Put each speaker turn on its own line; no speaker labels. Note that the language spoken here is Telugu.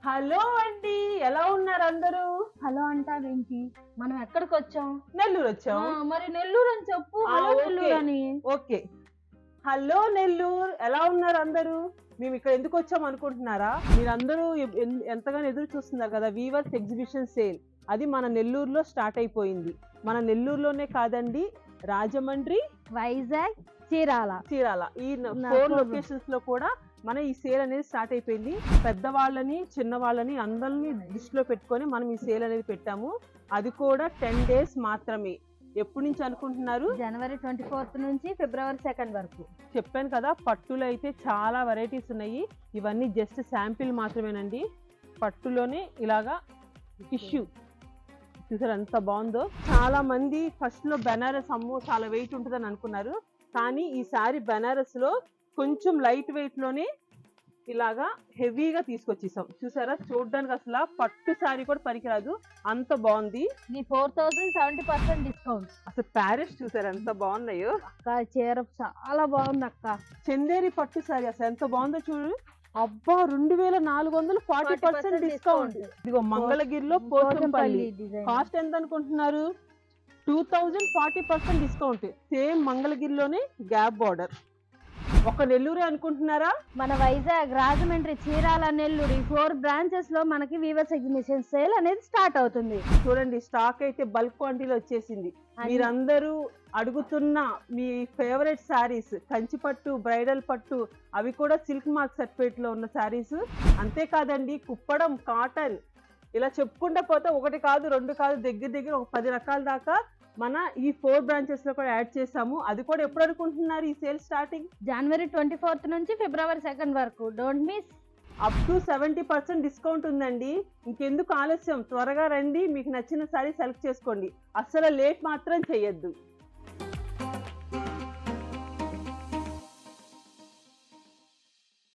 హలో అండి, ఎలా ఉన్నారు అందరూ?
హలో అంటావేంటి? మనం ఎక్కడికి వచ్చాం?
నెల్లూరు వచ్చాం.
మరి నెల్లూరు అని చెప్పు. హలో నెల్లూరు అని.
ఓకే, హలో నెల్లూరు, ఎలా ఉన్నారు అందరూ? మేము ఇక్కడ ఎందుకు వచ్చాం అనుకుంటున్నారా? మీరందరూ ఎంతగానో ఎదురు చూస్తున్నారు కదా వీవర్స్ ఎగ్జిబిషన్ సేల్. అది మన నెల్లూరులో స్టార్ట్ అయిపోయింది. మన నెల్లూరులోనే కాదండి, రాజమండ్రి,
వైజాగ్, చీరాల
ఈ 4 లొకేషన్స్ లో కూడా మన ఈ సేల్ అనేది స్టార్ట్ అయిపోయింది. పెద్దవాళ్ళని చిన్నవాళ్ళని అందరినీ దృష్టిలో పెట్టుకొని మనం ఈ సేల్ అనేది పెట్టాము. అది కూడా 10 days మాత్రమే. ఎప్పటి నుంచి అనుకుంటున్నారు?
జనవరి 24th నుంచి ఫిబ్రవరి 2nd వరకు.
చెప్పాను కదా, పట్టులో అయితే చాలా వెరైటీస్ ఉన్నాయి. ఇవన్నీ జస్ట్ శాంపిల్ మాత్రమేనండి. పట్టులోనే ఇలాగా టిష్యూ చూసారు ఎంత బాగుందో. చాలా మంది ఫస్ట్ లో బెనారస్ అమ్మో చాలా వెయిట్ ఉంటుందని అనుకున్నారు, కానీ ఈసారి బెనారస్ లో కొంచెం లైట్ వెయిట్ లోనే ఇలాగా హెవీగా తీసుకొచ్చేసాం. చూసారా, చూడడానికి అసలు పట్టు సారీ కూడా పనికిరాదు, అంత బాగుంది.
4070% డిస్కౌంట్.
అసలు ప్యారిస్ చూసారా ఎంత బాగున్నాయో.
అక్క చీర చాలా బాగుంది అక్క.
చందేరి పట్టు సారీ అసలు ఎంత బాగుందో చూడు. అబ్బా 2440% డిస్కౌంట్. ఇదిగో మంగళగిరిలో పోచంపల్లి. కాస్ట్ ఎంత అనుకుంటున్నారు? 2040% డిస్కౌంట్. సేమ్ మంగళగిరిలోనే గ్యాప్ బార్డర్. ఒక నెల్లూరే అనుకుంటున్నారా?
మన వైజాగ్, రాజమండ్రి, చీరాల, నెల్లూరు ఈ 4 బ్రాంచెస్ లో మనకి వీవర్స్ ఎగ్జిబిషన్ సేల్ అనేది స్టార్ట్ అవుతుంది.
చూడండి, స్టాక్ అయితే బల్క్ క్వాంటిటీలో వచ్చేసింది. మీరందరూ అడుగుతున్న మీ ఫేవరెట్ శారీస్, కంచి పట్టు, బ్రైడల్ పట్టు, అవి కూడా సిల్క్ మార్క్ సర్టిఫికేట్ లో ఉన్న శారీస్. అంతేకాదండి, కుప్పడం, కాటన్, ఇలా చెప్పుకుంటా పోతే 1 కాదు 2 కాదు, దగ్గర ఒక 10 రకాల దాకా మన ఈ 4 బ్రాంచెస్ లో కూడా యాడ్ చేసాము. అది కూడా ఎప్పుడు అనుకుంటున్నారు ఈ సేల్ స్టార్టింగ్?
జనవరి 24th నుంచి ఫిబ్రవరి 2nd వరకు. Don't miss.
Up to 70% discount ఉందండి. ఇంకెందుకు ఆలస్యం, త్వరగా రండి, మీకు నచ్చిన సారీ సెలెక్ట్ చేసుకోండి. అస్సలు లేట్ మాత్రం చేయొద్దు.